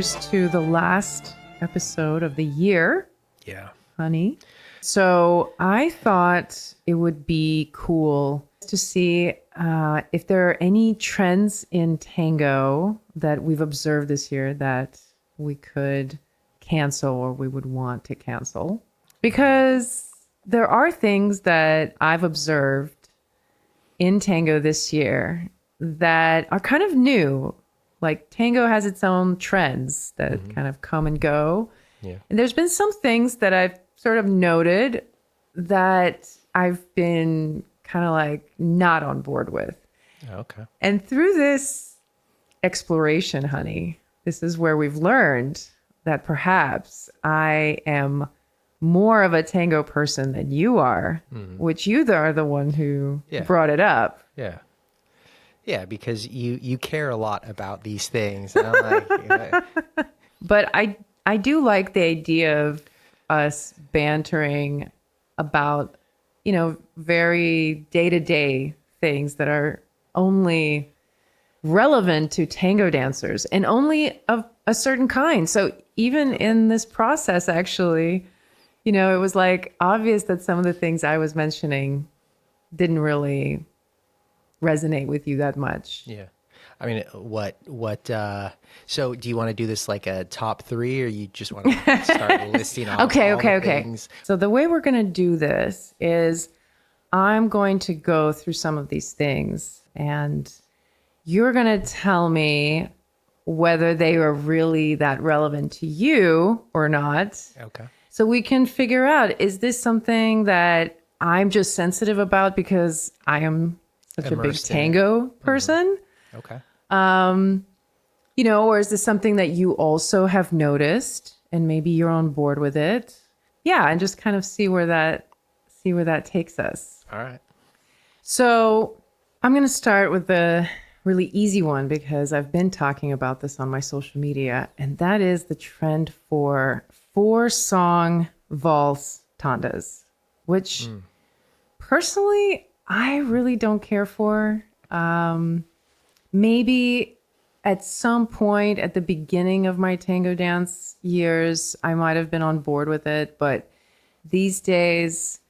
Here's to the last episode of the year. Yeah. Honey. So I thought it would be cool to see if there are any trends in tango that we've observed this year that we could cancel or we would want to cancel. Because there are things that I've observed in tango this year that are kind of new. Like tango has its own trends that kind of come and go. Yeah. And there's been some things that I've sort of noted that I've been kind of like not on board with. Okay. And through this exploration, honey, this is where we've learned that perhaps I am more of a tango person than you are, which you are the one who brought it up. Yeah. Yeah, because you care a lot about these things. And I'm like, But I do like the idea of us bantering about, very day-to-day things that are only relevant to tango dancers and only of a certain kind. So even in this process, actually, it was like obvious that some of the things I was mentioning didn't really resonate with you that much. yeah. I mean, so do you want to do this like a top 3 or you just want to start listing off Okay. things? So the way we're going to do this is I'm going to go through some of these things and you're going to tell me whether they are really that relevant to you or not. Okay. So we can figure out, is this something that I'm just sensitive about because I am such a big Immersed in it. tango person? Okay. Or is this something that you also have noticed and maybe you're on board with it? Yeah, and just kind of see where that takes us. All right. So I'm going to start with the really easy one because I've been talking about this on my social media, and that is the trend for 4-song Vals Tandas, which personally I really don't care for. Maybe at some point at the beginning of my tango dance years, I might have been on board with it. But these days,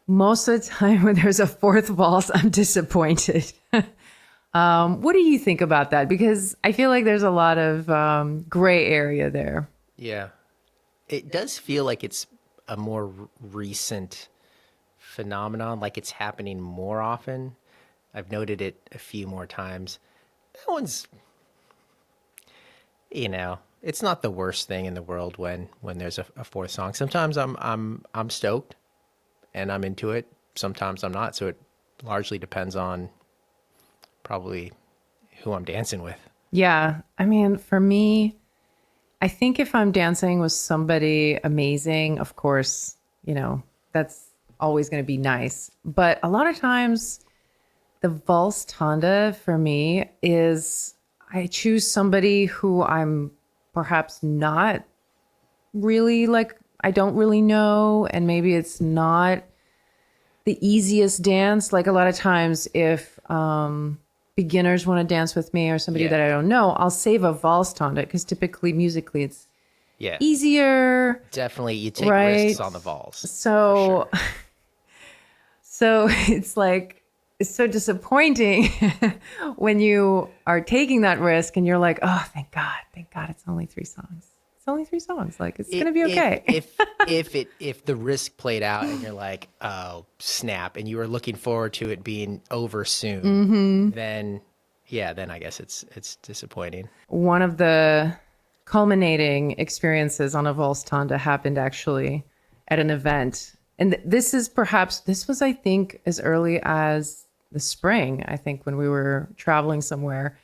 most of the time when there's a 4th valse, I'm disappointed. What do you think about that? Because I feel like there's a lot of gray area there. Yeah. It does feel like it's a more recent phenomenon, like it's happening more often. I've noted it a few more times. That one's, it's not the worst thing in the world when there's a 4th song. Sometimes I'm stoked and I'm into it. Sometimes I'm not. So it largely depends on probably who I'm dancing with. Yeah. I mean, for me, I think if I'm dancing with somebody amazing, of course, that's always going to be nice. But a lot of times the Vals Tanda for me is I choose somebody who I'm perhaps not really I don't really know. And maybe it's not the easiest dance. Like a lot of times if beginners want to dance with me or somebody that I don't know, I'll save a Vals Tanda because typically musically it's easier. Definitely. You take right? risks on the Vals. So, for sure. so it's like, it's so disappointing when you are taking that risk and you're like, oh, thank God, it's only 3 songs. It's only 3 songs. Like it's gonna be okay. If the risk played out and you're like, oh snap, and you were looking forward to it being over soon, then I guess it's disappointing. One of the culminating experiences on a Vals Tanda happened actually at an event. And this was, I think, as early as the spring, I think, when we were traveling somewhere.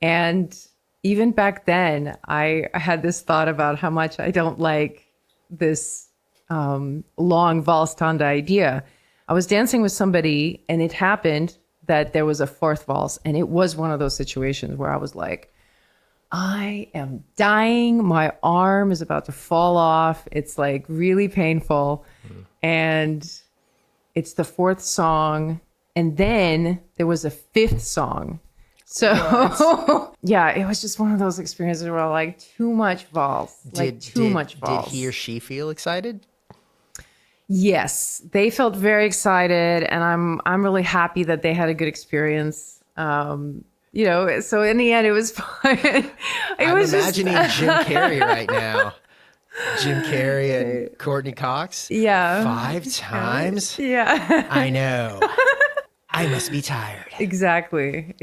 And even back then, I had this thought about how much I don't like this long Vals Tanda idea. I was dancing with somebody, and it happened that there was a 4th valse. And it was one of those situations where I was like, I am dying. My arm is about to fall off. It's like really painful. And it's the 4th song. And then there was a 5th song. So yeah, it was just one of those experiences where like too much Vals, like too much Vals. Did he or she feel excited? Yes, they felt very excited, and I'm really happy that they had a good experience. So in the end, it was fine. I'm imagining Jim Carrey right now. Jim Carrey and Courtney Cox. Yeah. 5 times? Yeah. I know. I must be tired. Exactly.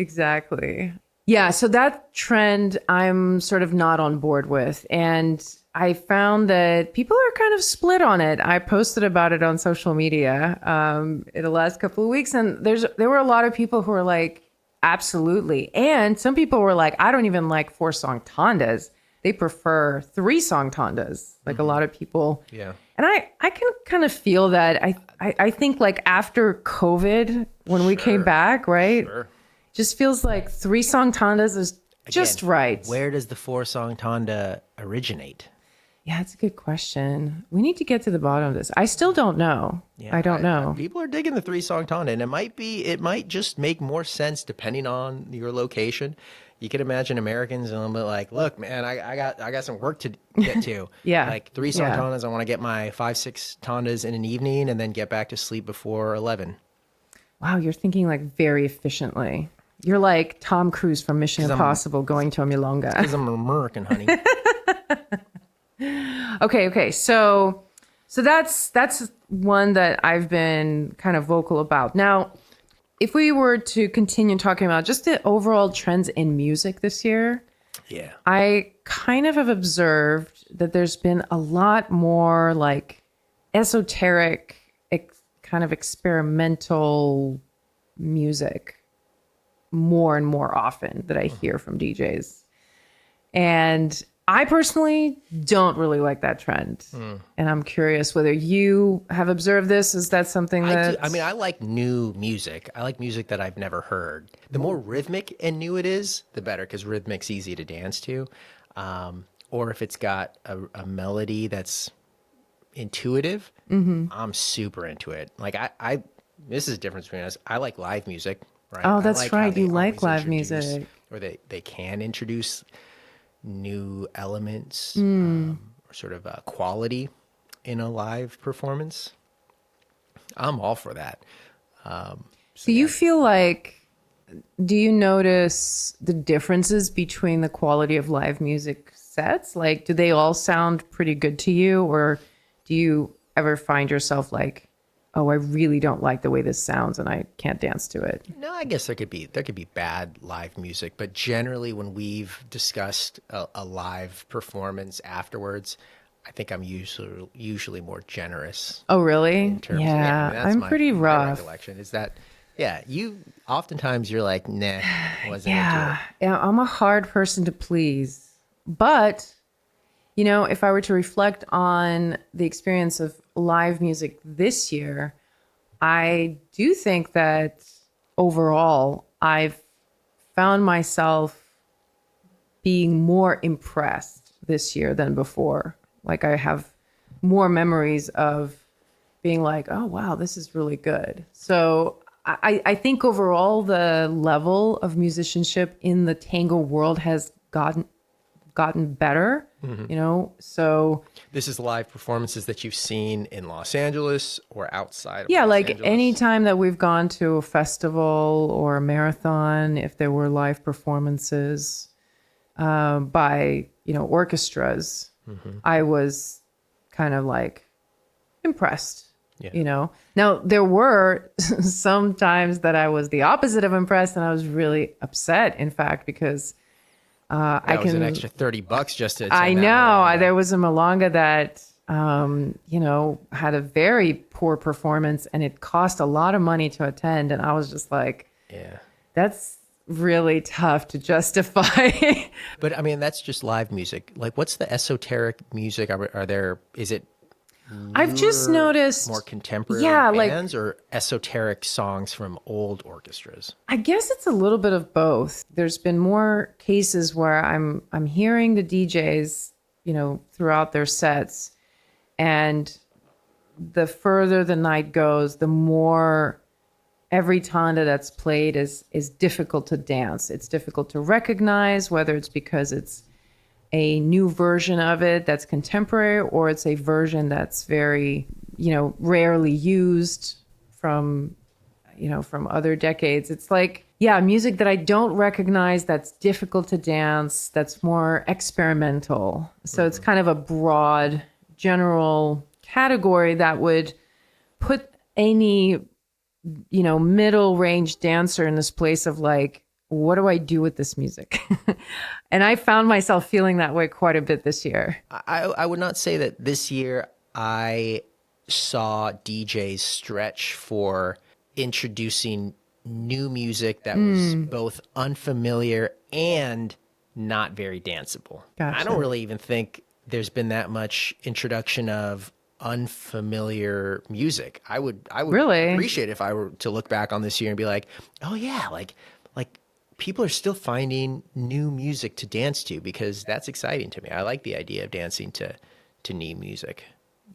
Yeah, so that trend I'm sort of not on board with. And I found that people are kind of split on it. I posted about it on social media in the last couple of weeks, and there were a lot of people who were like, absolutely. And some people were like, I don't even like 4-song tandas. They prefer 3-song tandas, like a lot of people. Yeah. And I can kind of feel that. I think like after COVID, when we came back, right? Sure. Just feels like 3-song tandas is just Again, right. Where does the 4-song tanda originate? Yeah, that's a good question. We need to get to the bottom of this. I still don't know. Yeah, I don't know. People are digging the 3-song tanda, and it might just make more sense depending on your location. You can imagine Americans and I'm like, look, man, I got some work to get to. Yeah. Like 3-song tandas, I want to get my 5-6 tandas in an evening and then get back to sleep before 11. Wow, you're thinking like very efficiently. You're like Tom Cruise from Mission Impossible going to a Milonga. Because I'm American, honey. Okay. So that's one that I've been kind of vocal about. Now, if we were to continue talking about just the overall trends in music this year, Yeah. I kind of have observed that there's been a lot more like esoteric, kind of experimental music more and more often that I hear from DJs. And I personally don't really like that trend. And I'm curious whether you have observed this. Is that something that... I like new music. I like music that I've never heard. The more rhythmic and new it is, the better, because rhythmic's easy to dance to. Or if it's got a melody that's intuitive, I'm super into it. Like this is the difference between us. I like live music, right? Oh, I that's like how right. they You like always live introduce- music. Or they can introduce new elements or sort of quality in a live performance. I'm all for that. Do you feel like... Do you notice the differences between the quality of live music sets? Like, do they all sound pretty good to you? Or do you ever find yourself like, oh, I really don't like the way this sounds and I can't dance to it? No, I guess there could be bad live music, but generally when we've discussed a live performance afterwards, I think I'm usually more generous. Oh, really? In terms Yeah, of, that's I'm my, pretty my rough. recollection is that, you oftentimes you're like, nah, wasn't Yeah, into it. I'm a hard person to please. But, if I were to reflect on the experience of live music this year, I do think that overall I've found myself being more impressed this year than before. Like I have more memories of being like, oh, wow, this is really good. So I think overall the level of musicianship in the tango world has gotten better, so This is live performances that you've seen in Los Angeles or outside of yeah, Los like Angeles. any time that we've gone to a festival or a marathon, if there were live performances by orchestras, I was kind of like impressed. Yeah. Now there were some times that I was the opposite of impressed, and I was really upset, in fact, because That was an extra $30 just to attend I that know Milonga. there was a Milonga that had a very poor performance, and it cost a lot of money to attend, and I was just like, Yeah. that's really tough to justify. But I mean, that's just live music. Like, what's the esoteric music? Is it I've just newer, noticed more contemporary bands or esoteric songs from old orchestras? I guess it's a little bit of both. There's been more cases where I'm hearing the DJs, throughout their sets, and the further the night goes, the more every tanda that's played is difficult to dance. It's difficult to recognize, whether it's because it's a new version of it that's contemporary, or it's a version that's very, rarely used from, from other decades. It's like, yeah, music that I don't recognize, that's difficult to dance, that's more experimental. So it's kind of a broad, general category that would put any, middle range dancer in this place of like, what do I do with this music? And I found myself feeling that way quite a bit this year. I would not say that this year I saw DJs stretch for introducing new music that was both unfamiliar and not very danceable. Gotcha. I don't really even think there's been that much introduction of unfamiliar music. I would Really appreciate if I were to look back on this year and be like, oh yeah, like people are still finding new music to dance to, because that's exciting to me. I like the idea of dancing to new music.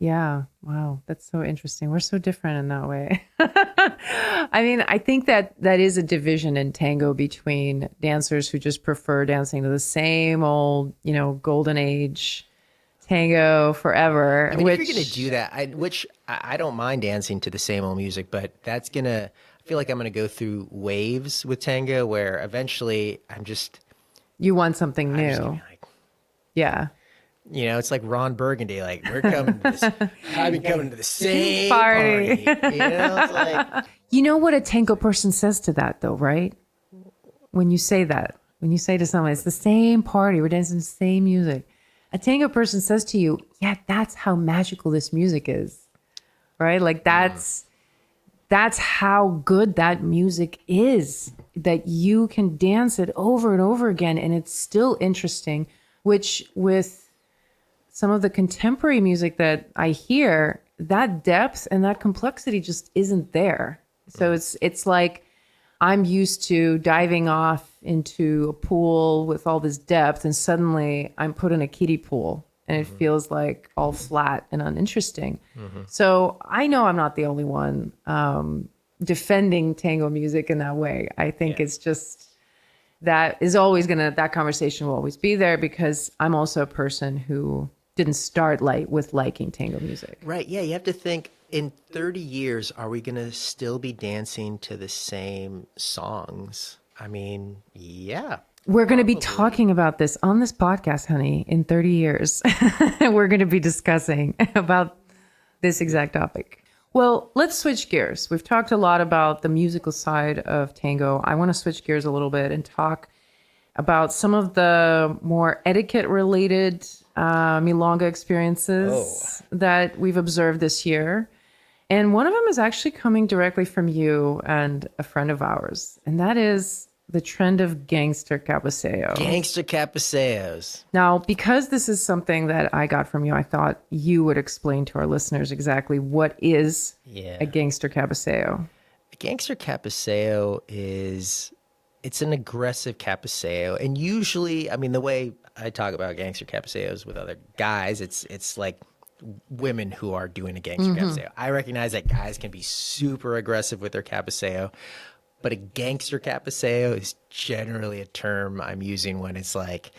Yeah. Wow. That's so interesting. We're so different in that way. I mean, I think that is a division in tango between dancers who just prefer dancing to the same old, golden age tango forever. I mean, if you're going to do that, I don't mind dancing to the same old music, but I feel like I'm going to go through waves with tango where eventually you want something I'm just new. gonna be like, Yeah. it's like Ron Burgundy, like we're coming to this, I've been coming to the same Party. party. It's like, You know what a tango person says to that though, right? When you say that, when you say to someone, it's the same party, we're dancing the same music. A tango person says to you, yeah, that's how magical this music is, right? Like that's how good that music is, that you can dance it over and over again and it's still interesting, which with some of the contemporary music that I hear, that depth and that complexity just isn't there. So it's like I'm used to diving off into a pool with all this depth and suddenly I'm put in a kiddie pool and it feels like all flat and uninteresting. So I know I'm not the only one defending tango music in that way. I think it's just that conversation will always be there because I'm also a person who didn't start with liking tango music. right. Yeah. You have to think, in 30 years, are we going to still be dancing to the same songs? I mean, yeah. We're going to be talking about this on this podcast, honey, in 30 years. We're going to be discussing about this exact topic. Well, let's switch gears. We've talked a lot about the musical side of tango. I want to switch gears a little bit and talk about some of the more etiquette-related Milonga experiences that we've observed this year. And one of them is actually coming directly from you and a friend of ours, and that is the trend of Gangster Cabeceo. Gangster Cabeceos. Now, because this is something that I got from you, I thought you would explain to our listeners exactly what is a Gangster Cabeceo. A Gangster Cabeceo it's an aggressive Cabeceo. And usually, I mean, the way I talk about Gangster Cabeceos with other guys, it's like women who are doing a Gangster Cabeceo. I recognize that guys can be super aggressive with their Cabeceo, but a Gangster Cabeceo is generally a term I'm using when it's like,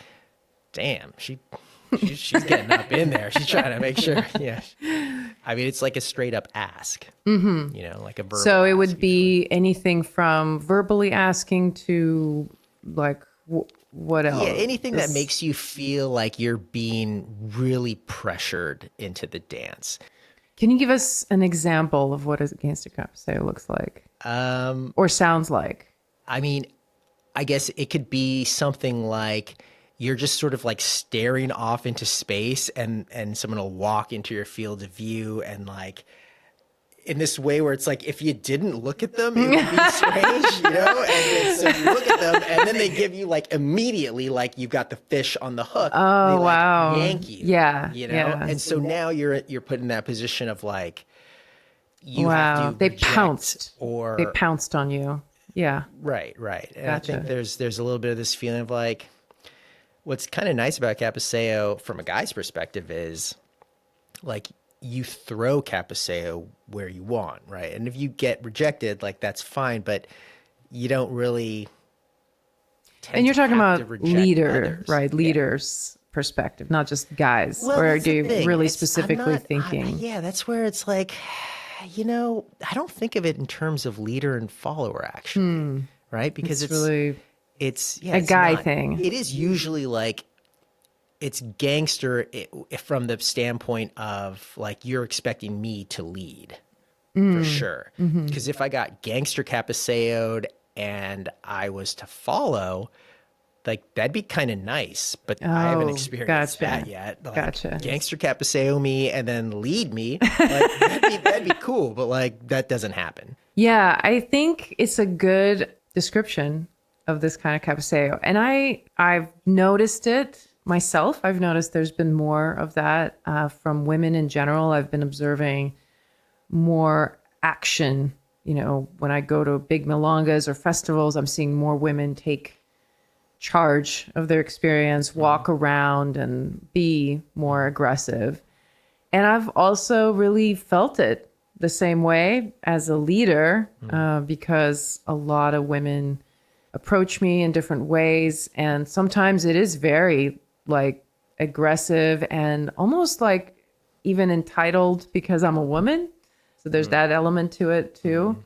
damn, she's getting up in there. She's trying to make sure. Yeah. I mean, it's like a straight up ask, like a verbal So it would ask be anything from verbally asking to like, what else? Yeah, anything that makes you feel like you're being really pressured into the dance. Can you give us an example of what a Gangster Cabeceo looks like? Or sounds like? I mean, I guess it could be something like you're just sort of like staring off into space and someone will walk into your field of view and like in this way where it's like if you didn't look at them, it would be strange, And then, so you look at them and then they give you like immediately like you've got the fish on the hook. Oh, they, wow. Yank you. Yeah. And so now you're put in that position of like you wow. have to They reject pounced. or They pounced on you. Yeah. Right. And Gotcha. I think there's a little bit of this feeling of like what's kind of nice about Cabeceo from a guy's perspective is like you throw Cabeceo where you want, right? And if you get rejected, like that's fine, but you don't really And tend you're to talking have to about reject leader, others. right? Yeah. Leaders perspective, not just guys. Well, Or are that's the you thing. really I'm specifically not, thinking yeah, that's where it's like, I don't think of it in terms of leader and follower actually, right? Because it's really yeah, a it's guy not, thing? it is usually like, it's gangster from the standpoint of like, you're expecting me to lead for sure. Because if I got gangster capaceoed and I was to follow, like that'd be kind of nice, but I haven't Oh, experienced that gotcha. yet. Like Gotcha. gangster capaceo me and then lead me, like that'd be cool, but like that doesn't happen. Yeah, I think it's a good description of this kind of cabeceo. And I've noticed it myself. I've noticed there's been more of that from women in general. I've been observing more action. When I go to big milongas or festivals, I'm seeing more women take charge of their experience, walk around and be more aggressive. And I've also really felt it the same way as a leader because a lot of women approach me in different ways. And sometimes it is very like aggressive and almost like even entitled because I'm a woman. So there's that element to it too.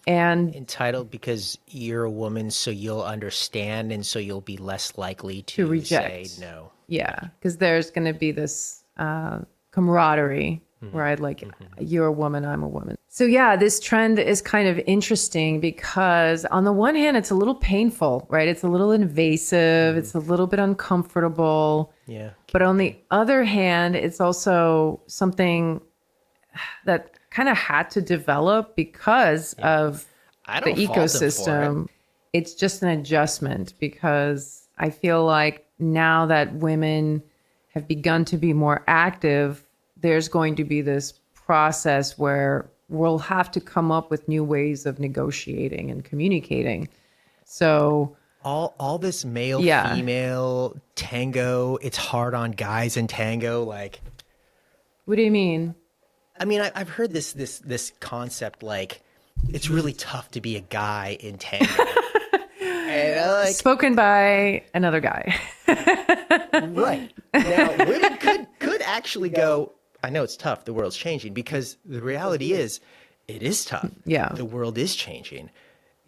And Entitled because you're a woman, so you'll understand, and so you'll be less likely to to say reject. no. Yeah, because there's going to be this camaraderie, right? Like, you're a woman, I'm a woman. So, yeah, this trend is kind of interesting because, on the one hand, it's a little painful, right? It's a little invasive, it's a little bit uncomfortable. Yeah. But on the other hand, it's also something that kind of had to develop because of I the don't fault them for it. ecosystem. It's just an adjustment because I feel like now that women have begun to be more active, there's going to be this process where we'll have to come up with new ways of negotiating and communicating. So, All this male Yeah. female tango, it's hard on guys in tango. Like, what do you mean? I mean, I've heard this concept like it's really tough to be a guy in tango. And I like, Spoken by another guy. right. Now, women could actually go, I know it's tough, the world's changing, because the reality is it is tough. Yeah. The world is changing.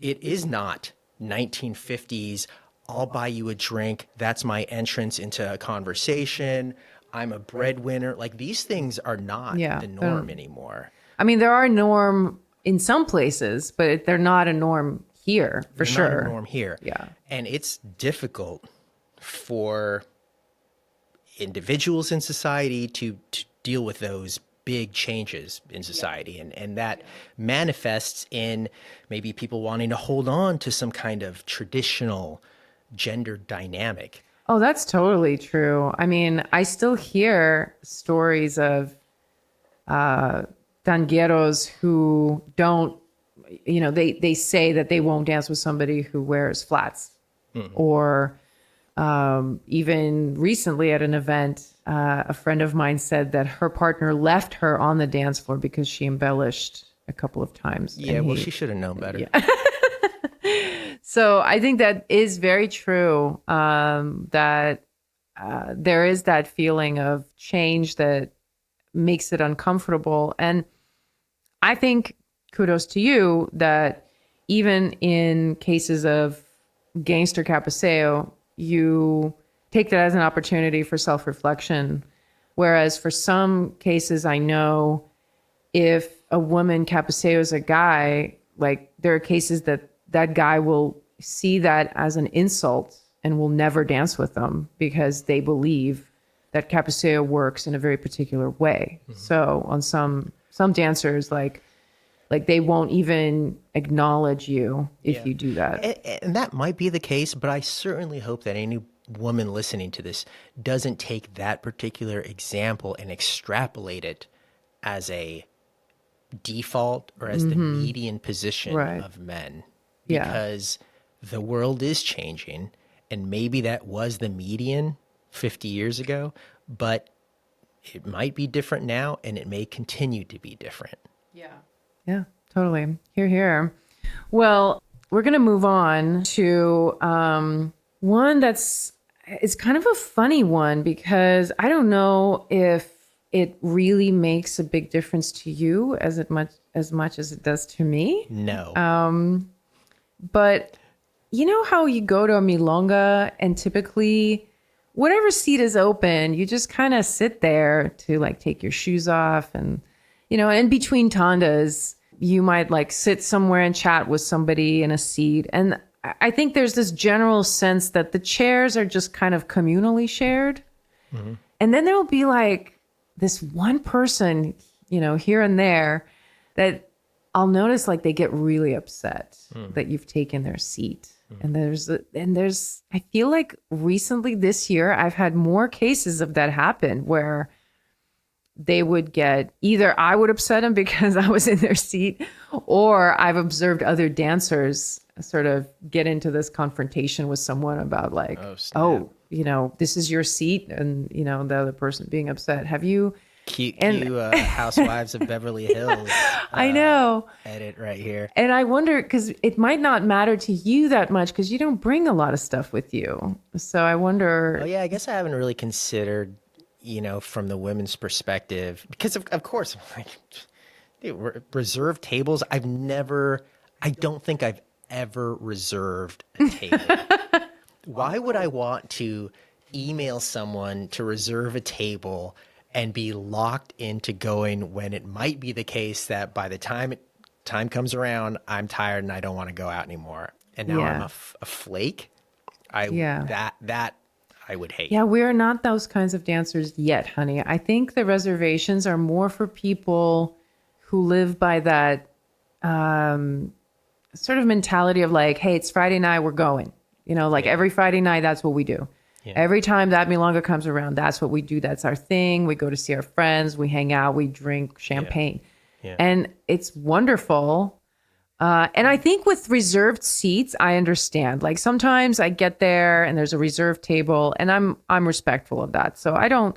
It is not 1950s, I'll buy you a drink, that's my entrance into a conversation, I'm a breadwinner. Like, these things are not Yeah, the norm anymore. I mean, there are a norm in some places, but they're not a norm here for They're sure. not a norm here. Yeah. And it's difficult for individuals in society to deal with those big changes in society. And that manifests in maybe people wanting to hold on to some kind of traditional gender dynamic. Oh, that's totally true. I mean, I still hear stories of tangueros who don't, they say that they won't dance with somebody who wears flats. Or even recently at an event, a friend of mine said that her partner left her on the dance floor because she embellished a couple of times. Yeah, And well, he- she should have known better. So I think that is very true. That there is that feeling of change that makes it uncomfortable. And I think kudos to you that even in cases of gangster cabeceo, you take that as an opportunity for self-reflection. Whereas for some cases, I know if a woman capaceos a guy, like there are cases that that guy will see that as an insult and will never dance with them because they believe that capeceo works in a very particular way. So on some dancers, like they won't even acknowledge you if Yeah. you do that. And that might be the case, but I certainly hope that any woman listening to this doesn't take that particular example and extrapolate it as a default or as the median position Right. of men. Yeah. Because the world is changing, and maybe that was the median 50 years ago, but It might be different now, and it may continue to be different. Yeah, totally. Here, here. Well, we're going to move on to one it's kind of a funny one because I don't know if it really makes a big difference to you as much as it does to me. No. But you know how you go to a Milonga and typically whatever seat is open, you just kind of sit there to like take your shoes off. And, you know, in between tandas, you might like sit somewhere and chat with somebody in a seat. And I think there's this general sense that the chairs are just kind of communally shared. Mm-hmm. And then there will be like this one person, you know, here and there that I'll notice like they get really upset that you've taken their seat. And I feel like recently this year, I've had more cases of that happen where they would get either I would upset them because I was in their seat, or I've observed other dancers sort of get into this confrontation with someone about like, oh, you know, this is your seat. And, you know, the other person being upset. Have you? Cute Housewives of Beverly Hills. I know. Edit right here. And I wonder, because it might not matter to you that much because you don't bring a lot of stuff with you. So I wonder. Oh, yeah, I guess I haven't really considered, you know, from the women's perspective, because of course, like, reserved tables. I don't think I've ever reserved a table. Why would I want to email someone to reserve a table and be locked into going when it might be the case that by the time comes around, I'm tired and I don't want to go out anymore. And now I'm a flake. That I would hate. Yeah, we're not those kinds of dancers yet, honey. I think the reservations are more for people who live by that sort of mentality of like, hey, it's Friday night, we're going. You know, like every Friday night, that's what we do. Yeah. Every time that Milonga comes around, that's what we do. That's our thing. We go to see our friends. We hang out. We drink champagne. Yeah. And it's wonderful. And I think with reserved seats, I understand. Like sometimes I get there and there's a reserved table and I'm respectful of that. So I'm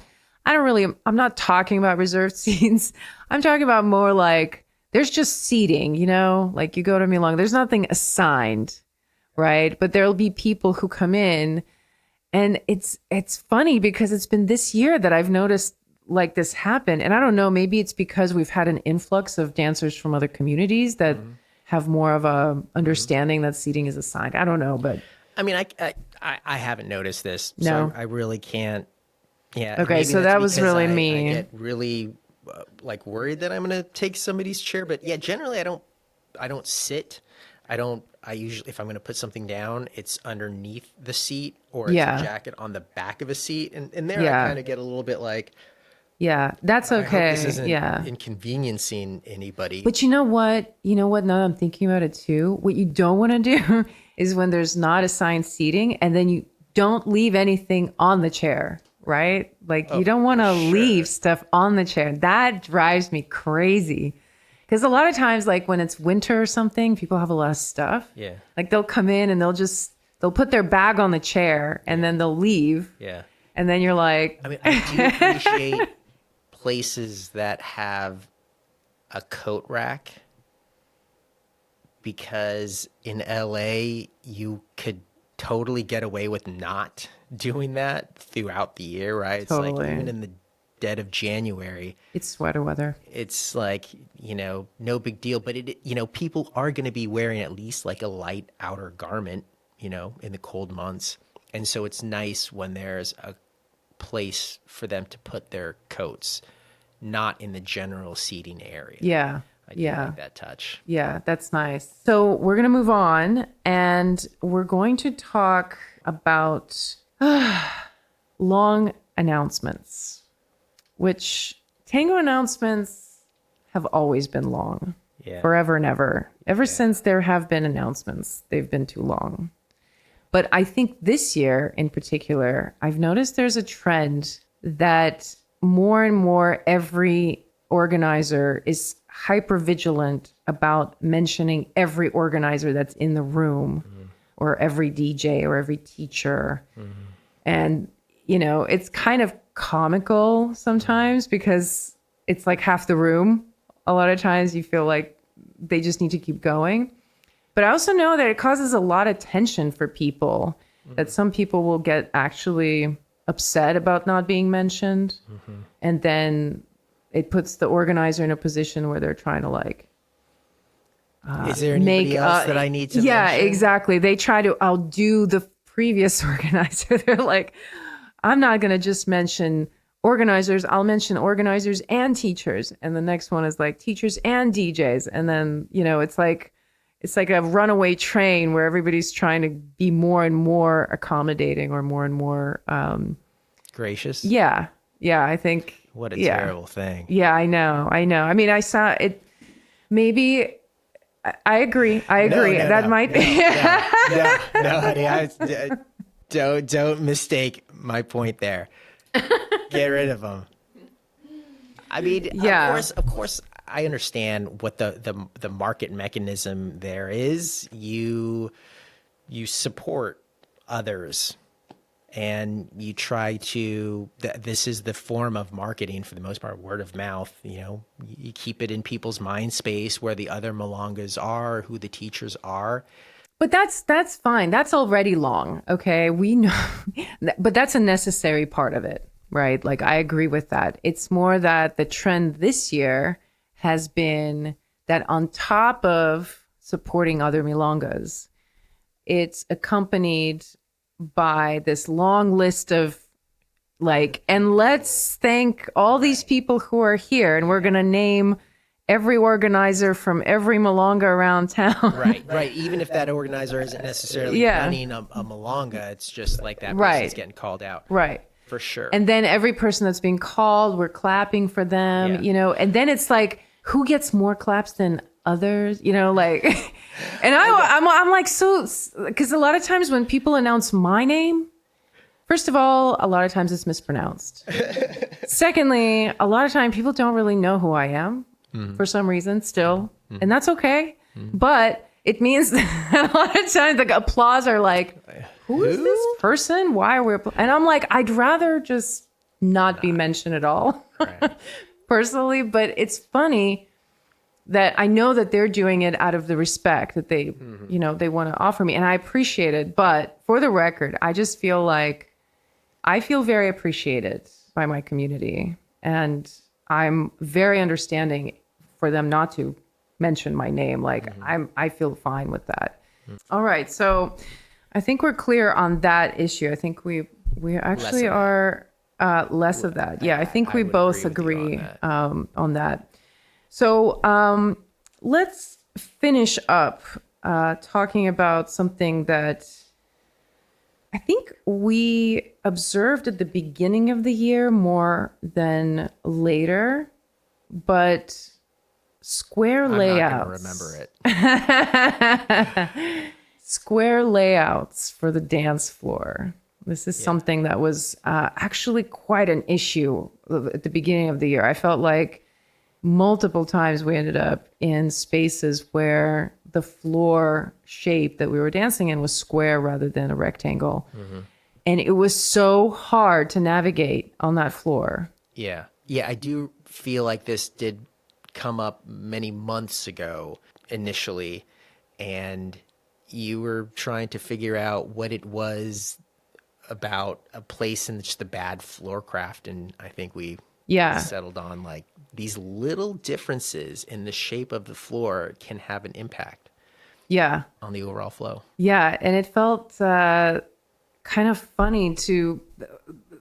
not talking about reserved seats. I'm talking about more like there's just seating, you know, like you go to Milonga, there's nothing assigned, right? But there'll be people who come in. And it's funny because it's been this year that I've noticed like this happen. And I don't know, maybe it's because we've had an influx of dancers from other communities that have more of a understanding that seating is assigned. I don't know, but I mean, I haven't noticed this. No. So I really can't. Yeah. Okay. So that was really me. I get really like worried that I'm going to take somebody's chair, but yeah, generally I don't sit. I usually, if I'm going to put something down, it's underneath the seat or it's a jacket on the back of a seat. And there I kind of get a little bit like, yeah, that's okay. I hope this isn't inconveniencing anybody. But you know what? Now that I'm thinking about it too, what you don't want to do is when there's not assigned seating and then you don't leave anything on the chair, right? Like you don't want to leave stuff on the chair. That drives me crazy. Because a lot of times, like when it's winter or something, people have a lot of stuff. Yeah. Like they'll come in and they'll put their bag on the chair and then they'll leave. Yeah. And then you're like, I mean, I do appreciate places that have a coat rack because in LA, you could totally get away with not doing that throughout the year, right? Totally. It's like even in the dead of January, it's sweater weather. It's like, you know, no big deal, but people are going to be wearing at least like a light outer garment, you know, in the cold months. And so it's nice when there's a place for them to put their coats, not in the general seating area. Yeah. I do like that touch. Yeah, that's nice. So we're going to move on and we're going to talk about long announcements. Which Tango announcements have always been long, forever and ever. Ever since there have been announcements, they've been too long. But I think this year in particular, I've noticed there's a trend that more and more every organizer is hyper vigilant about mentioning every organizer that's in the room or every DJ or every teacher. And, you know, it's kind of comical sometimes because it's like half the room. A lot of times you feel like they just need to keep going. But I also know that it causes a lot of tension for people, that some people will get actually upset about not being mentioned. And then it puts the organizer in a position where they're trying to like, is there anybody else that I need to mention? Exactly. They try to outdo the previous organizer. They're like, I'm not going to just mention organizers. I'll mention organizers and teachers. And the next one is like teachers and DJs. And then, it's like a runaway train where everybody's trying to be more and more accommodating or more and more gracious. Yeah. Yeah. I think. What a terrible thing. Yeah, I know. I mean, I saw it. Maybe I agree. That might be. No, honey. Don't mistake my point there. Get rid of them. I mean, of course, I understand what the market mechanism there is. You support others, and you try to. This is the form of marketing for the most part, word of mouth. You keep it in people's mind space where the other Milongas are, who the teachers are. But that's fine. That's already long. Okay, we know, but that's a necessary part of it, right? Like I agree with that. It's more that the trend this year has been that on top of supporting other Milongas, it's accompanied by this long list of like, and let's thank all these people who are here, and we're going to name every organizer from every Milonga around town. Right. Even if that organizer isn't necessarily running a Milonga, it's just like that person's getting called out. Right. For sure. And then every person that's being called, we're clapping for them, and then it's like, who gets more claps than others, like, and I'm like, so, because a lot of times when people announce my name, first of all, a lot of times it's mispronounced. Secondly, a lot of times people don't really know who I am for some reason still, and that's okay. But it means that a lot of times the applause are like, who is this person? Why are we? And I'm like, I'd rather just not be mentioned at all, personally. But it's funny that I know that they're doing it out of the respect that they, they want to offer me, and I appreciate it. But for the record, I just feel like I feel very appreciated by my community, and I'm very understanding for them not to mention my name. Like I feel fine with that. All right, so I think we're clear on that issue. I think we actually are less of that. Yeah, I think we both agree on that. So let's finish up talking about something that I think we observed at the beginning of the year more than later, but square layouts. I'm not gonna remember it. Square layouts for the dance floor. This is something that was actually quite an issue at the beginning of the year. I felt like multiple times we ended up in spaces where the floor shape that we were dancing in was square rather than a rectangle. And it was so hard to navigate on that floor. Yeah, I do feel like this did come up many months ago initially, and you were trying to figure out what it was about a place and just the bad floor craft, and I think we settled on like these little differences in the shape of the floor can have an impact on the overall flow. And it felt kind of funny to,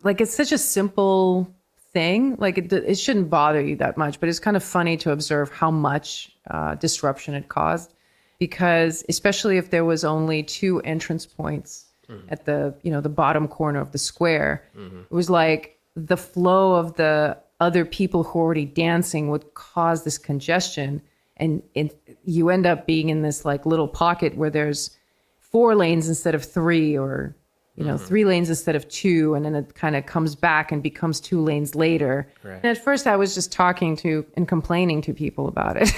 like, it's such a simple thing, like it shouldn't bother you that much, but it's kind of funny to observe how much disruption it caused, because especially if there was only two entrance points at the the bottom corner of the square, it was like the flow of the other people who are already dancing would cause this congestion, and you end up being in this like little pocket where there's 4 lanes instead of 3, or 3 lanes instead of 2, and then it kind of comes back and becomes 2 lanes later. And at first I was just talking to and complaining to people about it.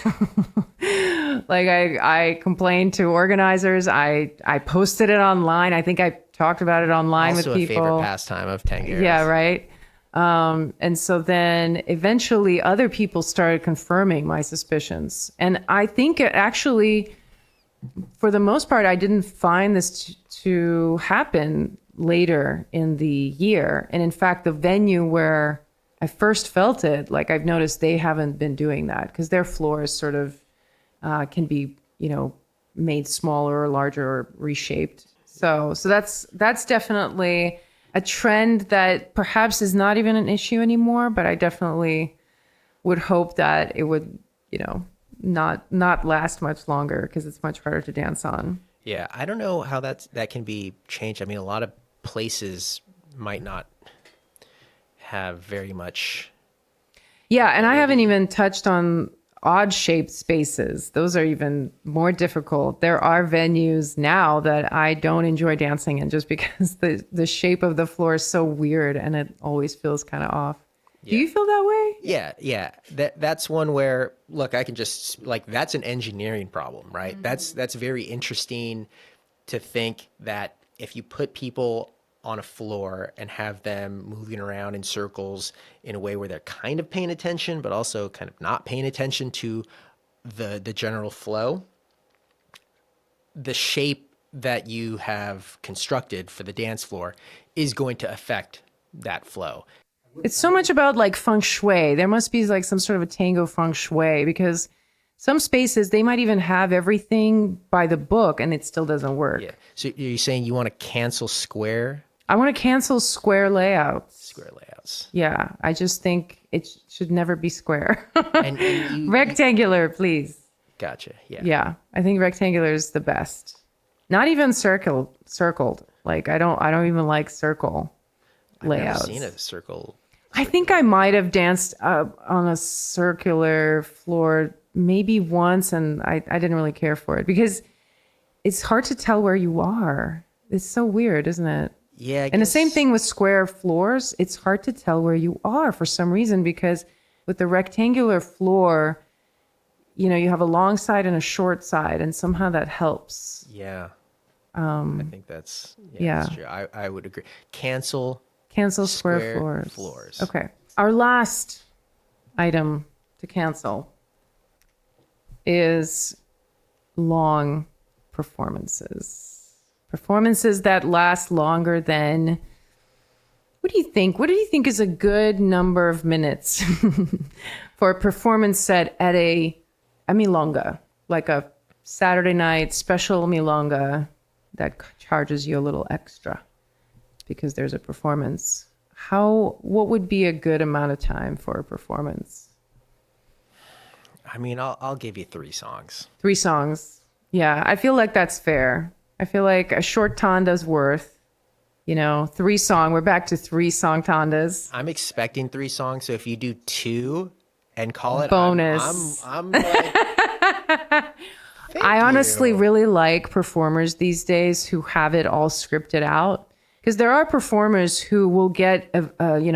Like I complained to organizers. I posted it online. I think I talked about it online also with people. Also a favorite pastime of Tango. Yeah, right. And so then eventually other people started confirming my suspicions. And I think it actually, for the most part, I didn't find this to happen later in the year. And in fact, the venue where I first felt it, like I've noticed they haven't been doing that because their floors sort of can be, made smaller or larger or reshaped. So that's definitely a trend that perhaps is not even an issue anymore, but I definitely would hope that it would, not last much longer because it's much harder to dance on. Yeah, I don't know how that can be changed. I mean, a lot of places might not have very much. Yeah, and I haven't even touched on odd shaped spaces. Those are even more difficult. There are venues now that I don't enjoy dancing in just because the shape of the floor is so weird and it always feels kind of off. Yeah. Do you feel that way? Yeah. That's one where, look, I can just that's an engineering problem, right? Mm-hmm. That's very interesting to think that if you put people on a floor and have them moving around in circles in a way where they're kind of paying attention, but also kind of not paying attention to the general flow, the shape that you have constructed for the dance floor is going to affect that flow. It's so much about like feng shui. There must be like some sort of a tango feng shui because some spaces they might even have everything by the book and it still doesn't work. Yeah. So you're saying you want to cancel square I want to cancel square layouts. Yeah, I just think it should never be square. And Rectangular, please. Gotcha. Yeah. Yeah, I think rectangular is the best. Not even circled. Like I don't even like circle layouts. I've never seen a circle. I think I might have danced on a circular floor maybe once, and I didn't really care for it because it's hard to tell where you are. It's so weird, isn't it? Yeah. And the same thing with square floors. It's hard to tell where you are for some reason because with the rectangular floor, you have a long side and a short side, and somehow that helps. Yeah. I think that's true. I would agree. Cancel Square floors. Okay. Our last item to cancel is long performances. Performances that last longer than, what do you think? What do you think is a good number of minutes for a performance set at a Milonga, like a Saturday night special Milonga that charges you a little extra because there's a performance? What would be a good amount of time for a performance? I mean, I'll give you 3 songs. 3 songs. Yeah, I feel like that's fair. I feel like a short tanda's worth, 3 song. We're back to 3 song tandas. I'm expecting 3 songs, so if you do 2 and call it bonus, I'm like, I honestly really like performers these days who have it all scripted out. Because there are performers who will get,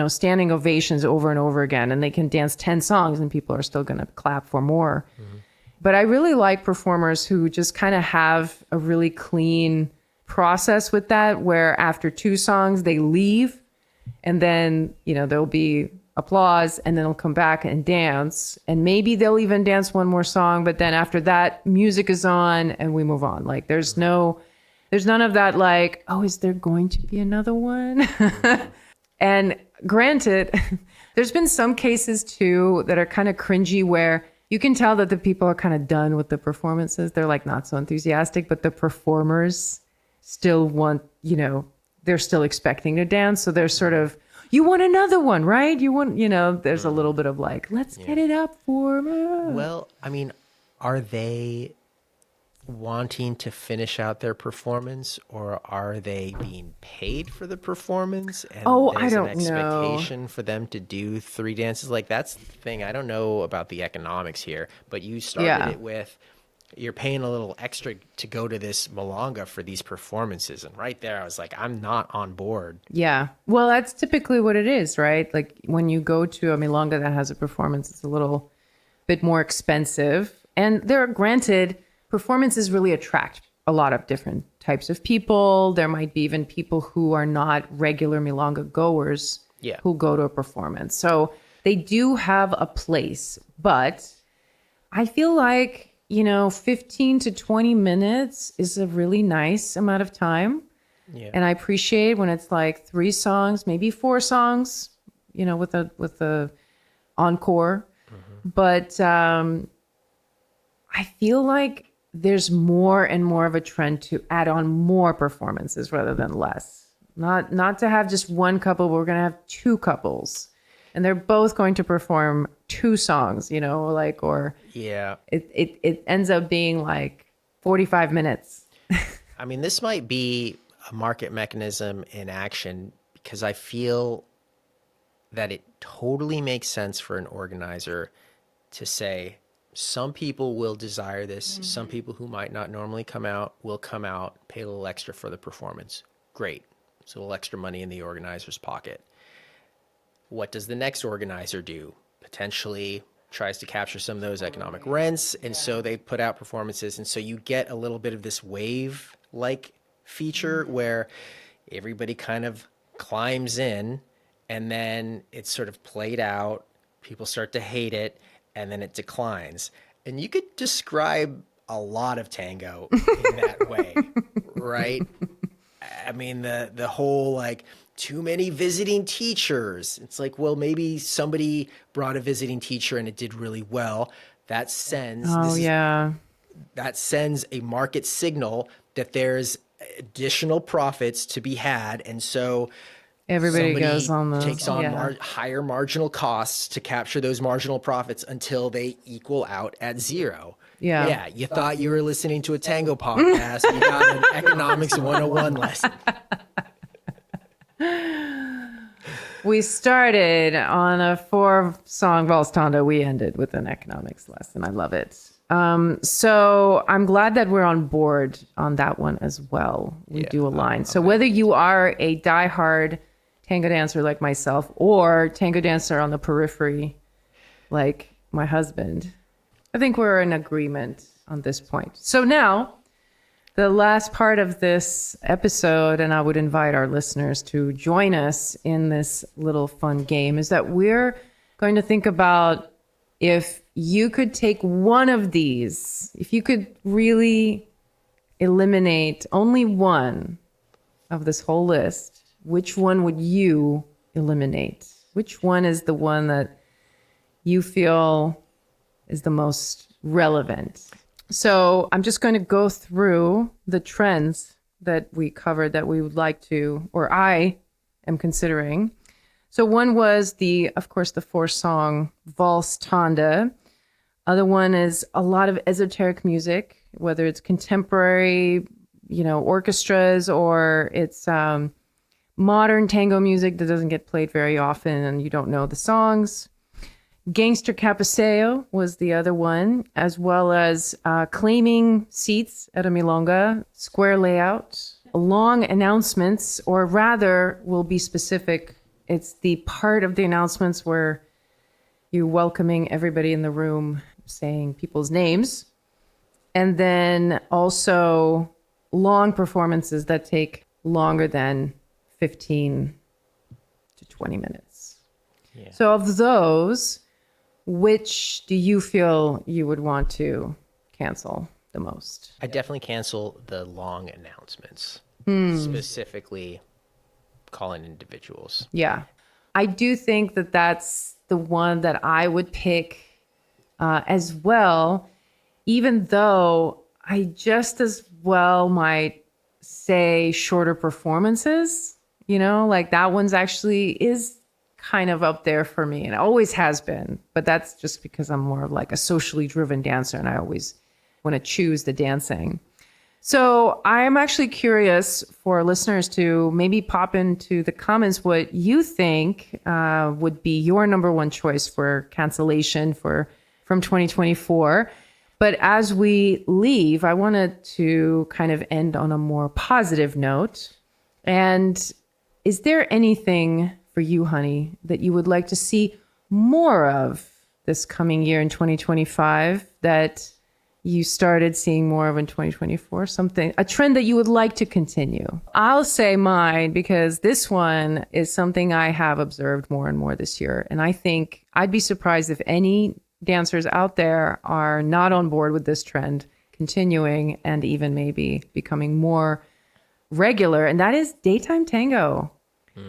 standing ovations over and over again, and they can dance 10 songs and people are still going to clap for more. Mm-hmm. But I really like performers who just kind of have a really clean process with that, where after 2 songs, they leave and then, there'll be applause and then they'll come back and dance. And maybe they'll even dance one more song. But then after that, music is on and we move on. Like there's none of that like, oh, is there going to be another one? And granted, there's been some cases too that are kind of cringy where you can tell that the people are kind of done with the performances. They're like not so enthusiastic, but the performers still want, they're still expecting to dance. So they're sort of, you want another one, right? You want, there's a little bit of like, let's get it up for me. Well, I mean, are they wanting to finish out their performance, or are they being paid for the performance? And I don't an expectation for them to do 3 dances. Like that's the thing. I don't know about the economics here, but you started it with you're paying a little extra to go to this Milonga for these performances, and right there I was like, I'm not on board. Yeah, well, that's typically what it is, right? Like when you go to a Milonga that has a performance, it's a little bit more expensive, and granted, performances really attract a lot of different types of people. There might be even people who are not regular Milonga goers Yeah. who go to a performance. So they do have a place, but I feel like, 15 to 20 minutes is a really nice amount of time. Yeah. And I appreciate when it's like 3 songs, maybe 4 songs, with a encore. But I feel like there's more and more of a trend to add on more performances rather than less. Not to have just one couple, but we're going to have 2 couples. And they're both going to perform 2 songs, or Yeah. it ends up being like 45 minutes. I mean, this might be a market mechanism in action because I feel that it totally makes sense for an organizer to say, some people will desire this. Some people who might not normally come out will come out, pay a little extra for the performance. Great. It's a little extra money in the organizer's pocket. What does the next organizer do? Potentially tries to capture some of those economic rents. And so they put out performances. And so you get a little bit of this wave-like feature where everybody kind of climbs in and then it's sort of played out. People start to hate it and then it declines. And you could describe a lot of tango in that way, right? I mean, the whole like too many visiting teachers. It's like, well, maybe somebody brought a visiting teacher and it did really well. That sends that sends a market signal that there's additional profits to be had, and so Everybody goes on those. takes on higher marginal costs to capture those marginal profits until they equal out at zero. Yeah, you thought you were listening to a tango podcast. You got an economics 101 lesson. We started on a 4-song Vals Tanda. We ended with an economics lesson. I love it. So I'm glad that we're on board on that one as well. We do align. So whether you are a diehard tango dancer like myself or tango dancer on the periphery like my husband, I think we're in agreement on this point. So now, the last part of this episode, and I would invite our listeners to join us in this little fun game, is that we're going to think about if you could take one of these, if you could really eliminate only one of this whole list, which one would you eliminate? Which one is the one that you feel is the most relevant? So I'm just going to go through the trends that we covered that we would like to, or I am considering. So one was of course, the 4-song Vals Tanda. Other one is a lot of esoteric music, whether it's contemporary, orchestras, or it's modern tango music that doesn't get played very often and you don't know the songs. Gangster Cabeceo was the other one, as well as claiming seats at a Milonga, square layout, long announcements, or rather, we'll be specific, it's the part of the announcements where you're welcoming everybody in the room, saying people's names, and then also long performances that take longer than 15 to 20 minutes. Yeah. So of those, which do you feel you would want to cancel the most? I definitely cancel the long announcements, specifically calling individuals. Yeah. I do think that that's the one that I would pick as well, even though I just as well might say shorter performances, like that one's actually is kind of up there for me, and it always has been, but that's just because I'm more of like a socially driven dancer and I always want to choose the dancing. So I'm actually curious for listeners to maybe pop into the comments what you think would be your number one choice for cancellation from 2024. But as we leave, I wanted to kind of end on a more positive note. And is there anything for you, honey, that you would like to see more of this coming year in 2025 that you started seeing more of in 2024? Something, a trend that you would like to continue? I'll say mine because this one is something I have observed more and more this year. And I think I'd be surprised if any dancers out there are not on board with this trend continuing and even maybe becoming more regular. And that is daytime tango.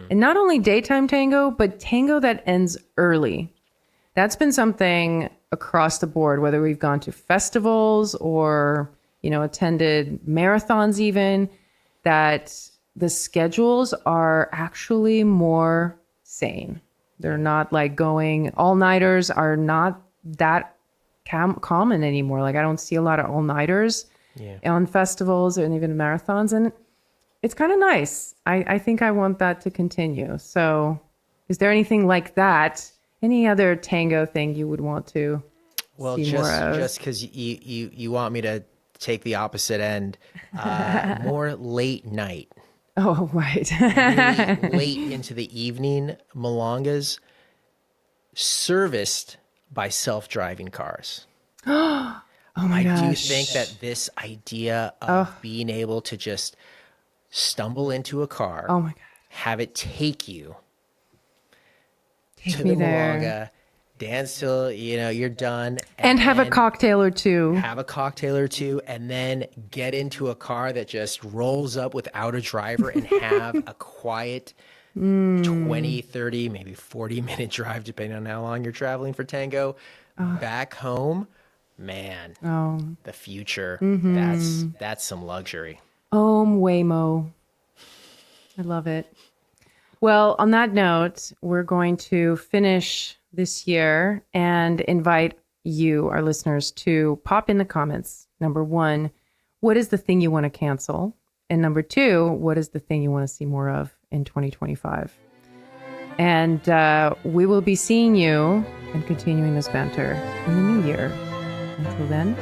And not only daytime tango, but tango that ends early. That's been something across the board, whether we've gone to festivals or, attended marathons even, that the schedules are actually more sane. They're not like going, all-nighters are not that common anymore. Like I don't see a lot of all-nighters on festivals and even marathons. And it's kind of nice. I think I want that to continue. So is there anything like that? Any other tango thing you would want to see more of? Just because you want me to take the opposite end, more late night. Oh, right. Really late into the evening, Milongas serviced by self-driving cars. Oh my gosh. I do think that this idea of being able to just stumble into a car, Oh my God. have it take you to me the there. Milonga, dance till you're done, And have a then cocktail or two. have a cocktail or two, and then get into a car that just rolls up without a driver and have a quiet 20, 30, maybe 40-minute drive, depending on how long you're traveling for tango, back home. Man, the future, that's some luxury. Waymo. I love it. Well, on that note, we're going to finish this year and invite you, our listeners, to pop in the comments. Number 1, what is the thing you want to cancel? And number 2, what is the thing you want to see more of in 2025? And we will be seeing you and continuing this banter in the new year. Until then,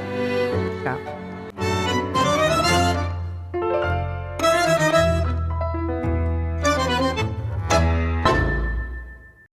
ciao.